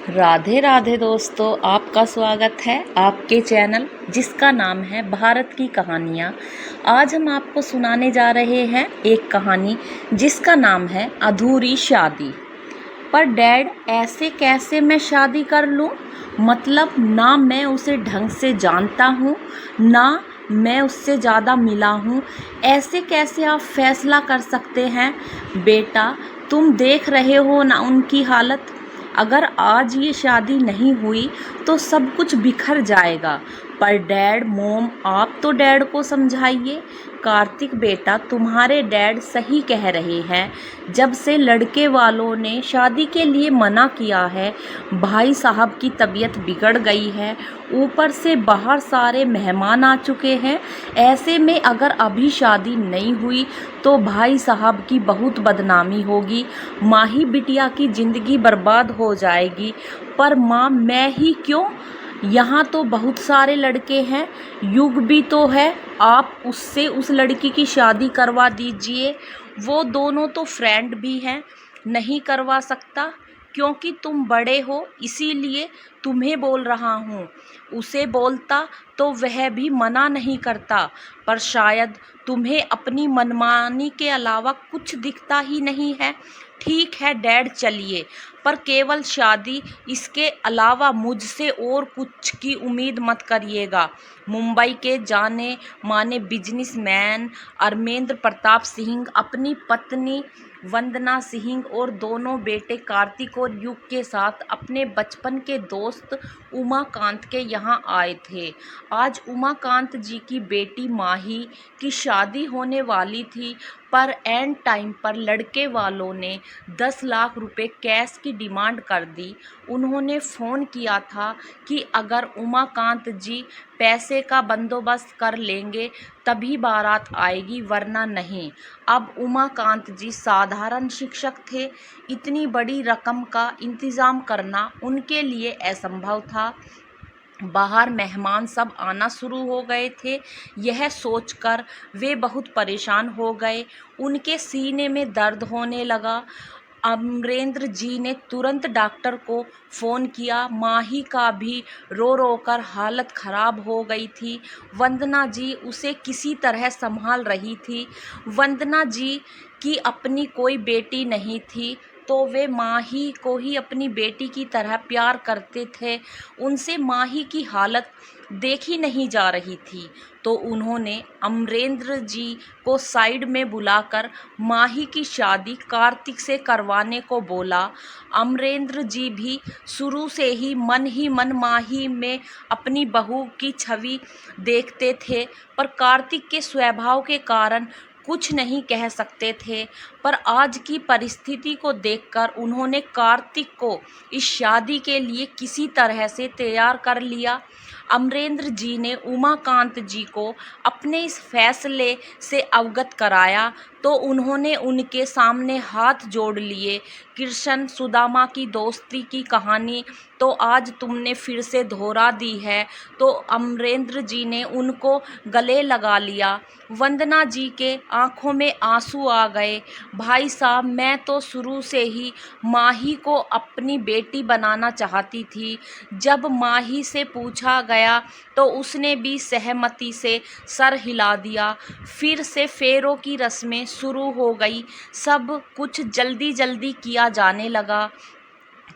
राधे राधे दोस्तों, आपका स्वागत है आपके चैनल जिसका नाम है भारत की कहानियाँ। आज हम आपको सुनाने जा रहे हैं एक कहानी जिसका नाम है अधूरी शादी। पर डैड, ऐसे कैसे मैं शादी कर लूँ? मतलब ना मैं उसे ढंग से जानता हूँ, ना मैं उससे ज़्यादा मिला हूँ। ऐसे कैसे आप फैसला कर सकते हैं? बेटा, तुम देख रहे हो ना उनकी हालत। अगर आज ये शादी नहीं हुई तो सब कुछ बिखर जाएगा। पर डैड, मोम, आप तो डैड को समझाइए। कार्तिक बेटा, तुम्हारे डैड सही कह रहे हैं। जब से लड़के वालों ने शादी के लिए मना किया है, भाई साहब की तबीयत बिगड़ गई है। ऊपर से बाहर सारे मेहमान आ चुके हैं। ऐसे में अगर अभी शादी नहीं हुई तो भाई साहब की बहुत बदनामी होगी। माही बिटिया की ज़िंदगी बर्बाद हो जाएगी। पर माँ, मैं ही क्यों? यहाँ तो बहुत सारे लड़के हैं। युग भी तो है। आप उससे उस लड़की की शादी करवा दीजिए। वो दोनों तो फ्रेंड भी हैं। नहीं करवा सकता क्योंकि तुम बड़े हो, इसीलिए तुम्हें बोल रहा हूँ। उसे बोलता तो वह भी मना नहीं करता। पर शायद तुम्हें अपनी मनमानी के अलावा कुछ दिखता ही नहीं है। ठीक है डैड, चलिए, पर केवल शादी, इसके अलावा मुझसे और कुछ की उम्मीद मत करिएगा। मुंबई के जाने माने बिजनेसमैन अरमेंद्र प्रताप सिंह अपनी पत्नी वंदना सिंह और दोनों बेटे कार्तिक और युग के साथ अपने बचपन के दोस्त उमाकांत के यहाँ आए थे। आज उमाकांत जी की बेटी माही की शादी होने वाली थी, पर एंड टाइम पर लड़के वालों ने 10 लाख रुपए कैश की डिमांड कर दी। उन्होंने फ़ोन किया था कि अगर उमाकांत जी पैसे का बंदोबस्त कर लेंगे तभी बारात आएगी, वरना नहीं। अब उमाकांत जी साधारण शिक्षक थे। इतनी बड़ी रकम का इंतज़ाम करना उनके लिए असंभव था। बाहर मेहमान सब आना शुरू हो गए थे। यह सोचकर वे बहुत परेशान हो गए। उनके सीने में दर्द होने लगा। अमरेंद्र जी ने तुरंत डॉक्टर को फ़ोन किया। माही का भी रो रो कर हालत ख़राब हो गई थी। वंदना जी उसे किसी तरह संभाल रही थी। वंदना जी की अपनी कोई बेटी नहीं थी, तो वे माही को ही अपनी बेटी की तरह प्यार करते थे। उनसे माही की हालत देखी नहीं जा रही थी, तो उन्होंने अमरेंद्र जी को साइड में बुलाकर माही की शादी कार्तिक से करवाने को बोला। अमरेंद्र जी भी शुरू से ही मन माही में अपनी बहू की छवि देखते थे, पर कार्तिक के स्वभाव के कारण कुछ नहीं कह सकते थे। पर आज की परिस्थिति को देखकर उन्होंने कार्तिक को इस शादी के लिए किसी तरह से तैयार कर लिया। अमरेंद्र जी ने उमाकांत जी को अपने इस फैसले से अवगत कराया, तो उन्होंने उनके सामने हाथ जोड़ लिए। कृष्ण सुदामा की दोस्ती की कहानी तो आज तुमने फिर से दोहरा दी है। तो अमरेंद्र जी ने उनको गले लगा लिया। वंदना जी के आंखों में आंसू आ गए। भाई साहब, मैं तो शुरू से ही माही को अपनी बेटी बनाना चाहती थी। जब माही से पूछा गया तो उसने भी सहमति से सर हिला दिया। फिर से फेरों की रस्में शुरू हो गई। सब कुछ जल्दी जल्दी किया जाने लगा,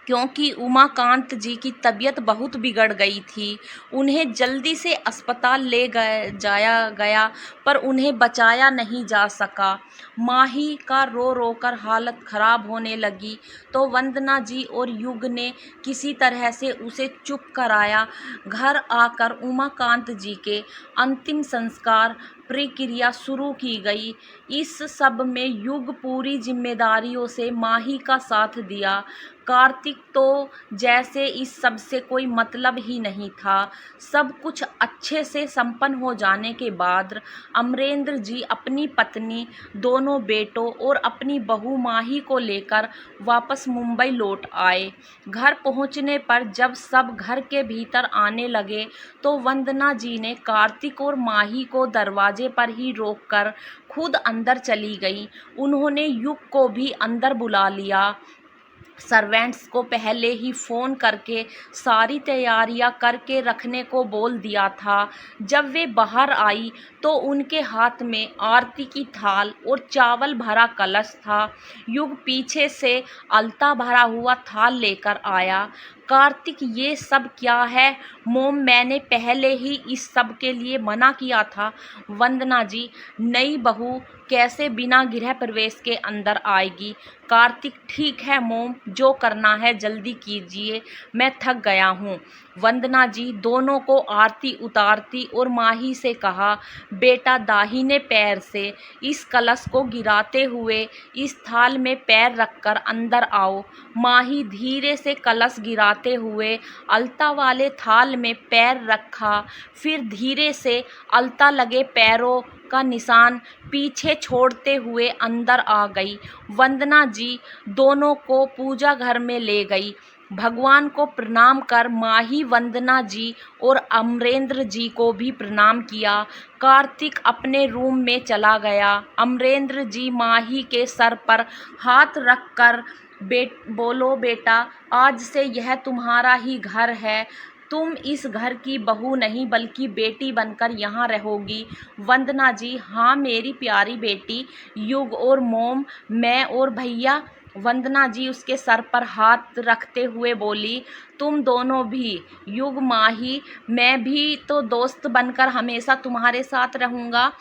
क्योंकि उमाकांत जी की तबीयत बहुत बिगड़ गई थी। उन्हें जल्दी से अस्पताल ले जाया गया, पर उन्हें बचाया नहीं जा सका। माही का रो रो कर हालत ख़राब होने लगी, तो वंदना जी और युग ने किसी तरह से उसे चुप कराया। घर आकर उमाकांत जी के अंतिम संस्कार प्रक्रिया शुरू की गई। इस सब में युग पूरी जिम्मेदारियों से माही का साथ दिया। कार्तिक तो जैसे इस सब से कोई मतलब ही नहीं था। सब कुछ अच्छे से संपन्न हो जाने के बाद अमरेंद्र जी अपनी पत्नी, दोनों बेटों और अपनी बहू माही को लेकर वापस मुंबई लौट आए। घर पहुंचने पर जब सब घर के भीतर आने लगे, तो वंदना जी ने कार्तिक और माही को दरवाजे पर ही रोककर खुद अंदर चली गई। उन्होंने युग को भी अंदर बुला लिया। सर्वेंट्स को पहले ही फ़ोन करके सारी तैयारियां करके रखने को बोल दिया था। जब वे बाहर आई तो उनके हाथ में आरती की थाल और चावल भरा कलश था। युग पीछे से अलता भरा हुआ थाल लेकर आया। कार्तिक, ये सब क्या है? मोम, मैंने पहले ही इस सब के लिए मना किया था। वंदना जी, नई बहू कैसे बिना गृह प्रवेश के अंदर आएगी? कार्तिक, ठीक है मोम, जो करना है जल्दी कीजिए, मैं थक गया हूँ। वंदना जी दोनों को आरती उतारती और माही से कहा, बेटा दाहिने पैर से इस कलश को गिराते हुए इस थाल में पैर रखकर अंदर आओ। माही धीरे से कलश गिराते हुए अलता वाले थाल में पैर रखा, फिर धीरे से अलता लगे पैरों का निशान पीछे छोड़ते हुए अंदर आ गई। वंदना जी दोनों को पूजा घर में ले गई। भगवान को प्रणाम कर माही वंदना जी और अमरेंद्र जी को भी प्रणाम किया। कार्तिक अपने रूम में चला गया। अमरेंद्र जी माही के सर पर हाथ रखकर बोलो, बेटा आज से यह तुम्हारा ही घर है। तुम इस घर की बहू नहीं बल्कि बेटी बनकर यहाँ रहोगी। वंदना जी, हाँ मेरी प्यारी बेटी। युग और मोम, मैं और भैया। वंदना जी उसके सर पर हाथ रखते हुए बोली, तुम दोनों भी। युग, माही, मैं भी तो दोस्त बनकर हमेशा तुम्हारे साथ रहूँगा।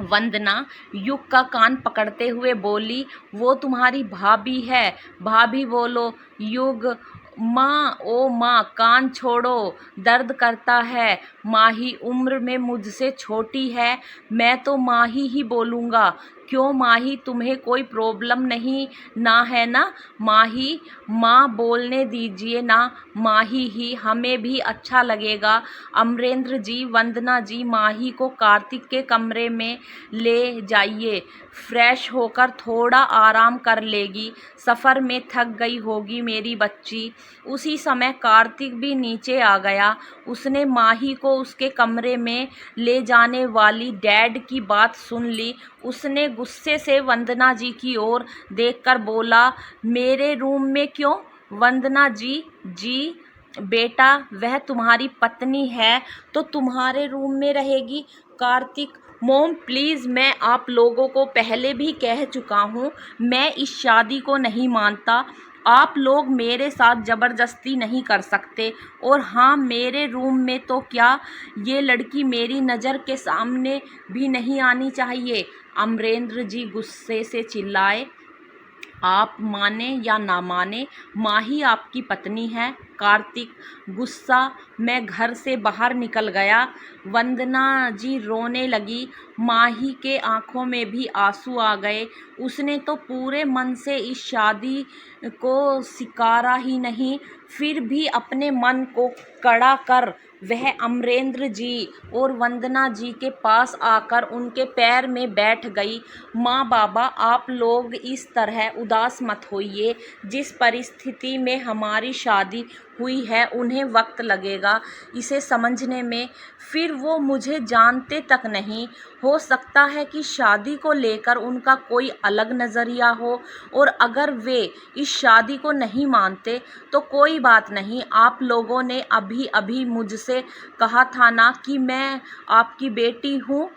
वंदना युग का कान पकड़ते हुए बोली, वो तुम्हारी भाभी है। भाभी बोलो। युग, माँ, ओ माँ, कान छोड़ो, दर्द करता है। माही उम्र में मुझसे छोटी है, मैं तो माही ही बोलूँगा। क्यों माही, तुम्हें कोई प्रॉब्लम नहीं ना है ना? माही, माँ बोलने दीजिए ना, माही ही, हमें भी अच्छा लगेगा। अमरेंद्र जी, वंदना जी माही को कार्तिक के कमरे में ले जाइए, फ्रेश होकर थोड़ा आराम कर लेगी, सफ़र में थक गई होगी मेरी बच्ची। उसी समय कार्तिक भी नीचे आ गया। उसने माही को उसके कमरे में ले जाने वाली डैड की बात सुन ली। उसने गुस्से से वंदना जी की ओर देखकर बोला, मेरे रूम में क्यों? वंदना जी, जी बेटा, वह तुम्हारी पत्नी है तो तुम्हारे रूम में रहेगी। कार्तिक, मोम प्लीज़, मैं आप लोगों को पहले भी कह चुका हूँ, मैं इस शादी को नहीं मानता। आप लोग मेरे साथ ज़बरदस्ती नहीं कर सकते। और हाँ, मेरे रूम में तो क्या, ये लड़की मेरी नज़र के सामने भी नहीं आनी चाहिए। अमरेंद्र जी गुस्से से चिल्लाए, आप माने या ना माने, माही आपकी पत्नी है। कार्तिक गुस्सा, मैं घर से बाहर निकल गया। वंदना जी रोने लगी। माही के आंखों में भी आंसू आ गए। उसने तो पूरे मन से इस शादी को स्वीकारा ही नहीं, फिर भी अपने मन को कड़ा कर वह अमरेंद्र जी और वंदना जी के पास आकर उनके पैर में बैठ गई। माँ बाबा, आप लोग इस तरह उदास मत होइए। जिस परिस्थिति में हमारी शादी हुई है उन्हें वक्त लगेगा इसे समझने में। फिर वो मुझे जानते तक नहीं। हो सकता है कि शादी को लेकर उनका कोई अलग नज़रिया हो, और अगर वे इस शादी को नहीं मानते तो कोई बात नहीं। आप लोगों ने अभी अभी मुझसे कहा था ना कि मैं आपकी बेटी हूँ।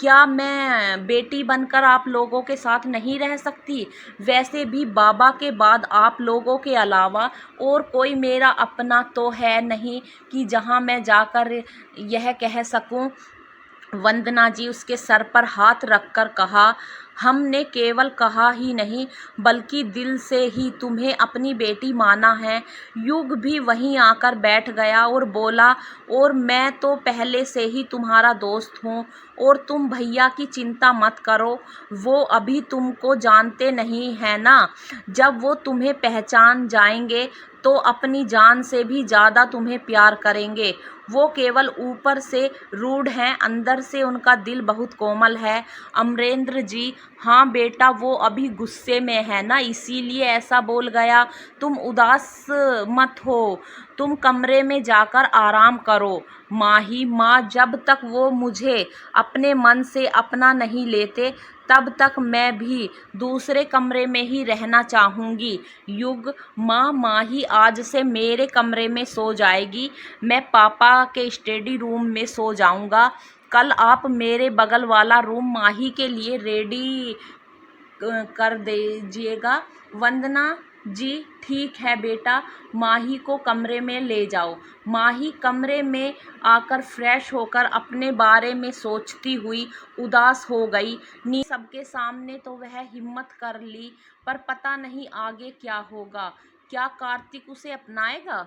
क्या मैं बेटी बनकर आप लोगों के साथ नहीं रह सकती? वैसे भी बाबा के बाद आप लोगों के अलावा और कोई मेरा अपना तो है नहीं कि जहां मैं जाकर यह कह सकूं। वंदना जी उसके सर पर हाथ रखकर कहा, हमने केवल कहा ही नहीं बल्कि दिल से ही तुम्हें अपनी बेटी माना है। युग भी वहीं आकर बैठ गया और बोला, और मैं तो पहले से ही तुम्हारा दोस्त हूँ, और तुम भैया की चिंता मत करो, वो अभी तुमको जानते नहीं है ना। जब वो तुम्हें पहचान जाएंगे तो अपनी जान से भी ज़्यादा तुम्हें प्यार करेंगे। वो केवल ऊपर से रूड हैं, अंदर से उनका दिल बहुत कोमल है। अमरेंद्र जी, हाँ बेटा, वो अभी गुस्से में है ना, इसीलिए ऐसा बोल गया। तुम उदास मत हो, तुम कमरे में जाकर आराम करो। माही, माँ, जब तक वो मुझे अपने मन से अपना नहीं लेते तब तक मैं भी दूसरे कमरे में ही रहना चाहूँगी। युग, माँ माही आज से मेरे कमरे में सो जाएगी, मैं पापा के स्टडी रूम में सो जाऊँगा। कल आप मेरे बगल वाला रूम माही के लिए रेडी कर दीजिएगा। वंदना जी ठीक है बेटा, माही को कमरे में ले जाओ। माही कमरे में आकर फ्रेश होकर अपने बारे में सोचती हुई उदास हो गई। सबके सामने तो वह हिम्मत कर ली, पर पता नहीं आगे क्या होगा। क्या कार्तिक उसे अपनाएगा?